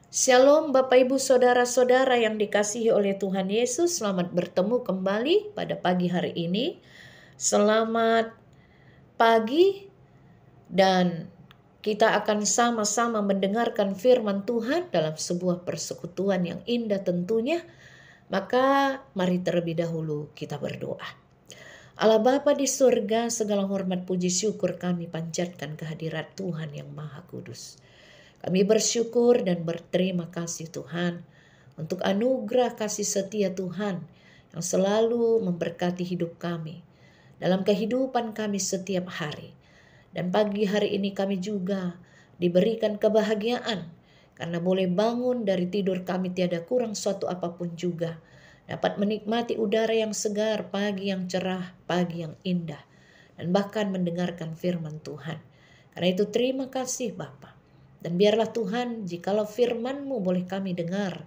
Shalom Bapak Ibu Saudara-saudara yang dikasihi oleh Tuhan Yesus. Selamat bertemu kembali pada pagi hari ini. Selamat pagi dan kita akan sama-sama mendengarkan firman Tuhan dalam sebuah persekutuan yang indah tentunya. Maka mari terlebih dahulu kita berdoa. Allah Bapa di surga, segala hormat puji syukur kami panjatkan kehadirat Tuhan yang Maha Kudus. Kami bersyukur dan berterima kasih Tuhan untuk anugerah kasih setia Tuhan yang selalu memberkati hidup kami dalam kehidupan kami setiap hari. Dan pagi hari ini kami juga diberikan kebahagiaan karena boleh bangun dari tidur kami tiada kurang suatu apapun juga. Dapat menikmati udara yang segar, pagi yang cerah, pagi yang indah. Dan bahkan mendengarkan firman Tuhan. Karena itu terima kasih Bapa. Dan biarlah Tuhan, jikalau firman-Mu boleh kami dengar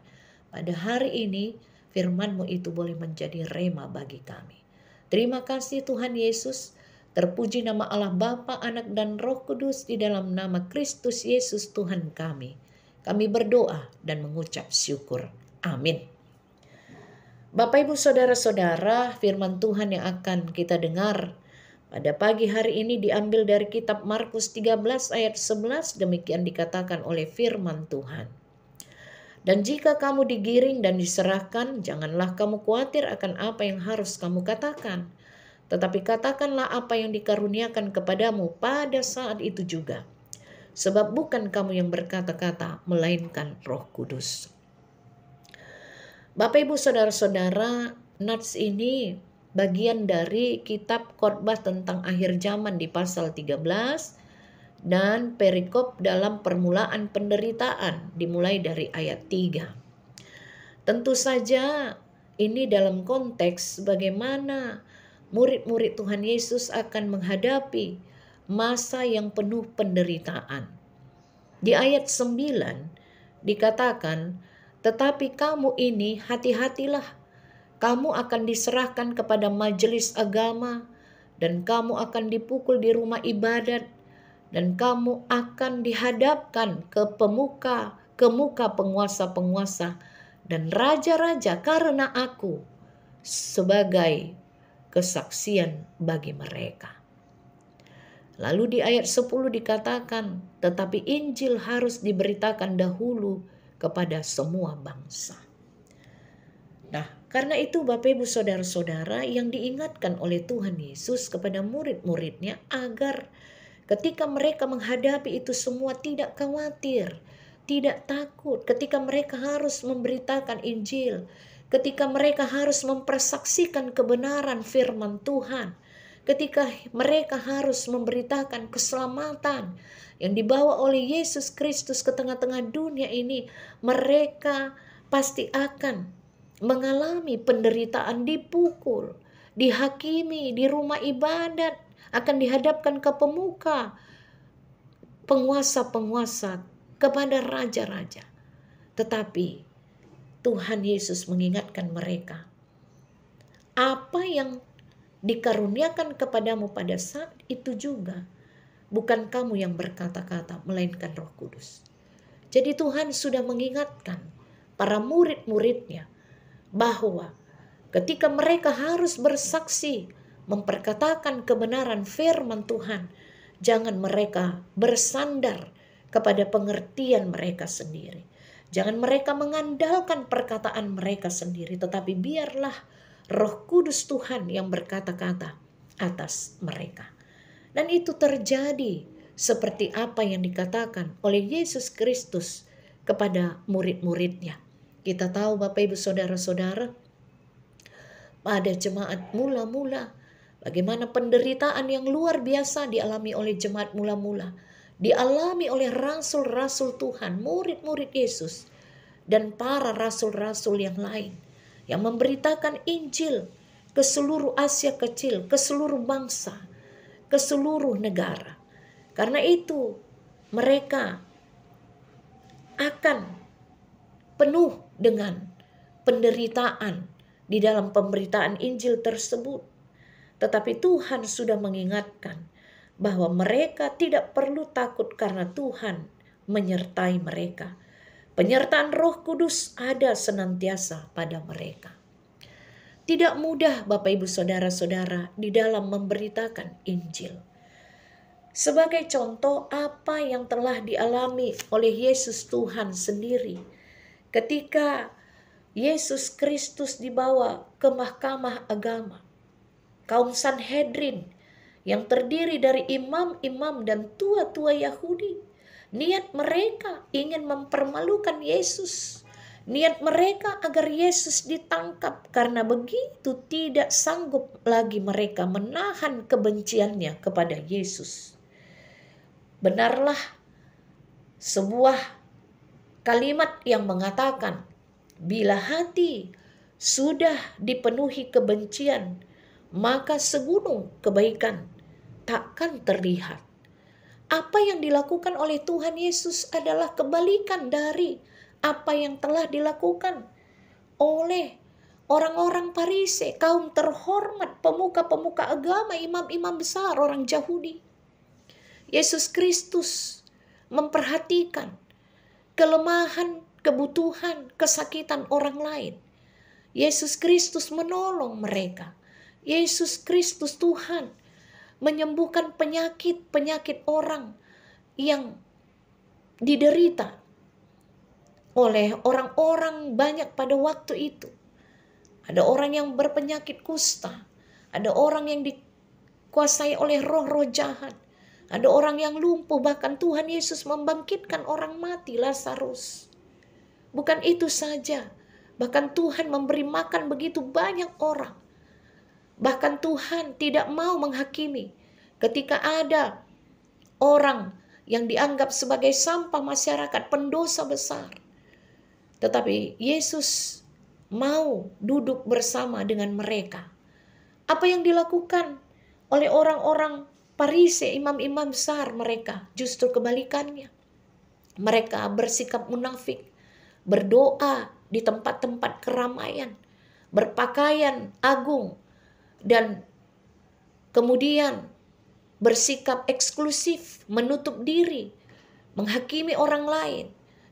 pada hari ini, firman-Mu itu boleh menjadi rema bagi kami. Terima kasih Tuhan Yesus. Terpuji nama Allah Bapa, Anak dan Roh Kudus di dalam nama Kristus Yesus Tuhan kami. Kami berdoa dan mengucap syukur. Amin. Bapak Ibu Saudara-saudara, firman Tuhan yang akan kita dengar pada pagi hari ini diambil dari kitab Markus 13 ayat 11, demikian dikatakan oleh firman Tuhan. Dan jika kamu digiring dan diserahkan, janganlah kamu khawatir akan apa yang harus kamu katakan. Tetapi katakanlah apa yang dikaruniakan kepadamu pada saat itu juga. Sebab bukan kamu yang berkata-kata, melainkan Roh Kudus. Bapak Ibu Saudara-saudara, nats ini bagian dari kitab khotbah tentang akhir zaman di pasal 13 dan perikop dalam permulaan penderitaan dimulai dari ayat 3. Tentu saja ini dalam konteks bagaimana murid-murid Tuhan Yesus akan menghadapi masa yang penuh penderitaan. Di ayat 9 dikatakan, tetapi kamu ini hati-hatilah, kamu akan diserahkan kepada majelis agama, dan kamu akan dipukul di rumah ibadat, dan kamu akan dihadapkan ke muka penguasa-penguasa dan raja-raja karena aku sebagai kesaksian bagi mereka. Lalu di ayat 10 dikatakan, tetapi Injil harus diberitakan dahulu kepada semua bangsa. Nah, karena itu Bapak Ibu Saudara-saudara yang diingatkan oleh Tuhan Yesus kepada murid-muridnya agar ketika mereka menghadapi itu semua tidak khawatir, tidak takut, ketika mereka harus memberitakan Injil, ketika mereka harus mempersaksikan kebenaran firman Tuhan, ketika mereka harus memberitakan keselamatan yang dibawa oleh Yesus Kristus ke tengah-tengah dunia ini, mereka pasti akan mengalami penderitaan, dipukul, dihakimi di rumah ibadat, akan dihadapkan ke pemuka penguasa-penguasa, kepada raja-raja. Tetapi Tuhan Yesus mengingatkan mereka, apa yang dikaruniakan kepadamu pada saat itu juga, bukan kamu yang berkata-kata, melainkan Roh Kudus. Jadi Tuhan sudah mengingatkan para murid-muridnya bahwa ketika mereka harus bersaksi, memperkatakan kebenaran firman Tuhan, jangan mereka bersandar kepada pengertian mereka sendiri. Jangan mereka mengandalkan perkataan mereka sendiri, tetapi biarlah Roh Kudus Tuhan yang berkata-kata atas mereka. Dan itu terjadi seperti apa yang dikatakan oleh Yesus Kristus kepada murid-muridnya. Kita tahu Bapak Ibu Saudara-saudara, pada jemaat mula-mula, bagaimana penderitaan yang luar biasa dialami oleh jemaat mula-mula, dialami oleh rasul-rasul Tuhan, murid-murid Yesus, dan para rasul-rasul yang lain, yang memberitakan Injil ke seluruh Asia Kecil, ke seluruh bangsa, ke seluruh negara. Karena itu mereka akan penuh dengan penderitaan di dalam pemberitaan Injil tersebut. Tetapi Tuhan sudah mengingatkan bahwa mereka tidak perlu takut karena Tuhan menyertai mereka. Penyertaan Roh Kudus ada senantiasa pada mereka. Tidak mudah Bapak Ibu Saudara-saudara di dalam memberitakan Injil. Sebagai contoh apa yang telah dialami oleh Yesus Tuhan sendiri ketika Yesus Kristus dibawa ke mahkamah agama. Kaum Sanhedrin yang terdiri dari imam-imam dan tua-tua Yahudi, niat mereka ingin mempermalukan Yesus. Niat mereka agar Yesus ditangkap karena begitu tidak sanggup lagi mereka menahan kebenciannya kepada Yesus. Benarlah sebuah kalimat yang mengatakan, bila hati sudah dipenuhi kebencian, maka segunung kebaikan takkan terlihat. Apa yang dilakukan oleh Tuhan Yesus adalah kebalikan dari apa yang telah dilakukan oleh orang-orang Farisi, kaum terhormat, pemuka-pemuka agama, imam-imam besar, orang Yahudi. Yesus Kristus memperhatikan kelemahan, kebutuhan, kesakitan orang lain. Yesus Kristus menolong mereka. Yesus Kristus Tuhan menyembuhkan penyakit-penyakit orang yang diderita oleh orang-orang banyak pada waktu itu. Ada orang yang berpenyakit kusta, ada orang yang dikuasai oleh roh-roh jahat, ada orang yang lumpuh, bahkan Tuhan Yesus membangkitkan orang mati, Lazarus. Bukan itu saja, bahkan Tuhan memberi makan begitu banyak orang. Bahkan Tuhan tidak mau menghakimi ketika ada orang yang dianggap sebagai sampah masyarakat, pendosa besar. Tetapi Yesus mau duduk bersama dengan mereka. Apa yang dilakukan oleh orang-orang Farisi, imam-imam besar mereka justru kebalikannya. Mereka bersikap munafik, berdoa di tempat-tempat keramaian, berpakaian agung, dan kemudian bersikap eksklusif, menutup diri, menghakimi orang lain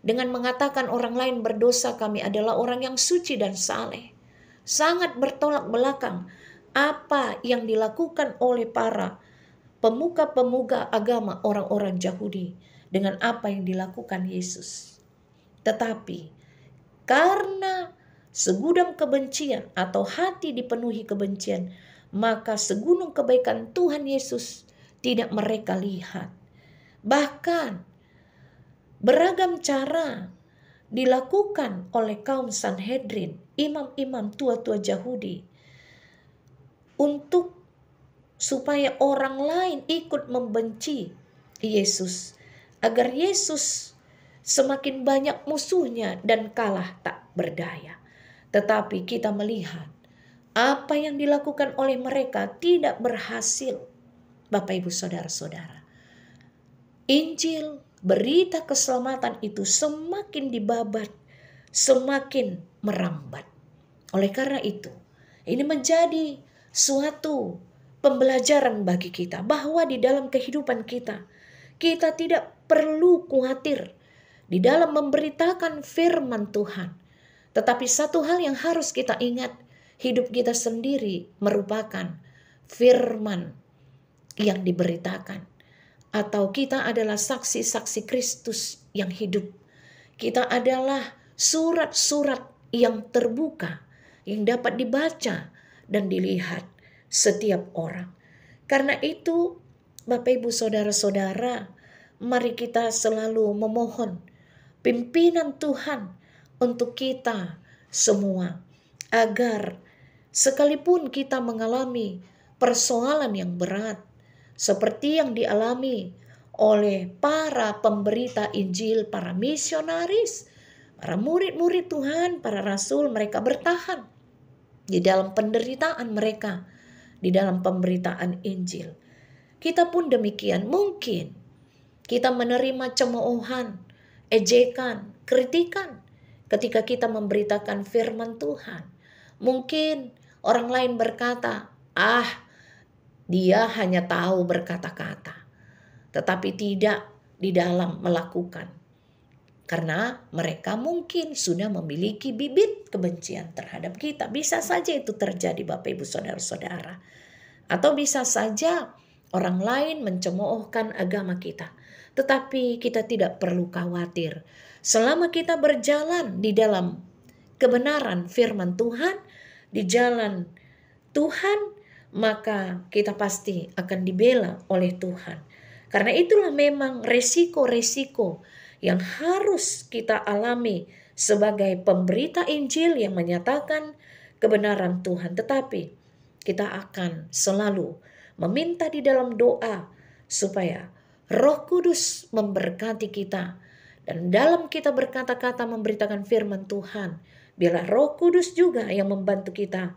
dengan mengatakan orang lain berdosa, kami adalah orang yang suci dan saleh. Sangat bertolak belakang apa yang dilakukan oleh para pemuka-pemuka agama orang-orang Yahudi dengan apa yang dilakukan Yesus. Tetapi karena segudang kebencian atau hati dipenuhi kebencian, maka segunung kebaikan Tuhan Yesus tidak mereka lihat. Bahkan beragam cara dilakukan oleh kaum Sanhedrin, imam-imam tua-tua Yahudi, untuk supaya orang lain ikut membenci Yesus, agar Yesus semakin banyak musuhnya dan kalah tak berdaya. Tetapi kita melihat apa yang dilakukan oleh mereka tidak berhasil. Bapak Ibu Saudara-saudara, Injil, berita keselamatan itu semakin dibabat, semakin merambat. Oleh karena itu, ini menjadi suatu pembelajaran bagi kita bahwa di dalam kehidupan kita tidak perlu khawatir di dalam memberitakan firman Tuhan. Tetapi satu hal yang harus kita ingat, hidup kita sendiri merupakan firman yang diberitakan. Atau kita adalah saksi-saksi Kristus yang hidup. Kita adalah surat-surat yang terbuka, yang dapat dibaca dan dilihat setiap orang. Karena itu, Bapak Ibu Saudara-saudara, mari kita selalu memohon pimpinan Tuhan untuk kita semua, agar sekalipun kita mengalami persoalan yang berat seperti yang dialami oleh para pemberita Injil, para misionaris, para murid-murid Tuhan, para rasul, mereka bertahan di dalam penderitaan mereka, di dalam pemberitaan Injil. Kita pun demikian. Mungkin kita menerima cemoohan, ejekan, kritikan ketika kita memberitakan firman Tuhan. Mungkin orang lain berkata, dia hanya tahu berkata-kata, tetapi tidak di dalam melakukan. Karena mereka mungkin sudah memiliki bibit kebencian terhadap kita. Bisa saja itu terjadi Bapak Ibu Saudara-saudara. Atau bisa saja orang lain mencemoohkan agama kita. Tetapi kita tidak perlu khawatir. Selama kita berjalan di dalam kebenaran firman Tuhan, di jalan Tuhan, maka kita pasti akan dibela oleh Tuhan. Karena itulah memang resiko-resiko yang harus kita alami sebagai pemberita Injil yang menyatakan kebenaran Tuhan. Tetapi kita akan selalu meminta di dalam doa supaya Roh Kudus memberkati kita. Dan dalam kita berkata-kata memberitakan firman Tuhan, biarlah Roh Kudus juga yang membantu kita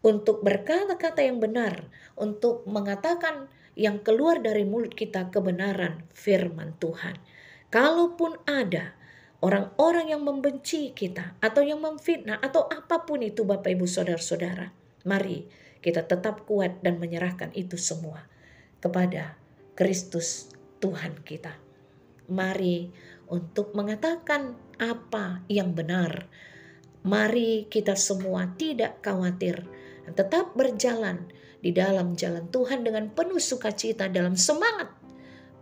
untuk berkata-kata yang benar, untuk mengatakan yang keluar dari mulut kita kebenaran firman Tuhan. Kalaupun ada orang-orang yang membenci kita atau yang memfitnah atau apapun itu Bapak Ibu Saudara-saudara, mari kita tetap kuat dan menyerahkan itu semua kepada Kristus Tuhan kita. Mari untuk mengatakan apa yang benar. Mari kita semua tidak khawatir dan tetap berjalan di dalam jalan Tuhan dengan penuh sukacita dalam semangat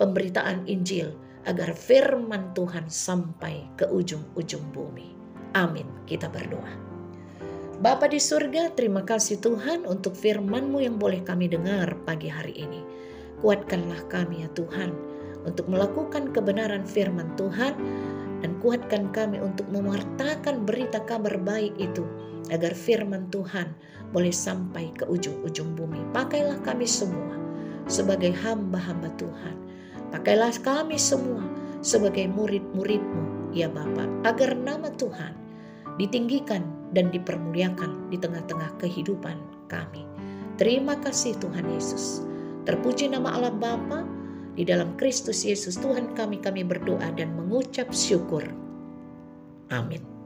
pemberitaan Injil agar firman Tuhan sampai ke ujung-ujung bumi. Amin. Kita berdoa. Bapa di surga, terima kasih Tuhan untuk firman-Mu yang boleh kami dengar pagi hari ini. Kuatkanlah kami ya Tuhan untuk melakukan kebenaran firman Tuhan, dan kuatkan kami untuk mewartakan berita kabar baik itu agar firman Tuhan boleh sampai ke ujung-ujung bumi. Pakailah kami semua sebagai hamba-hamba Tuhan. Pakailah kami semua sebagai murid-murid-Mu ya Bapa, agar nama Tuhan ditinggikan dan dipermuliakan di tengah-tengah kehidupan kami. Terima kasih Tuhan Yesus. Terpuji nama Allah Bapa. Di dalam Kristus Yesus Tuhan kami berdoa dan mengucap syukur. Amin.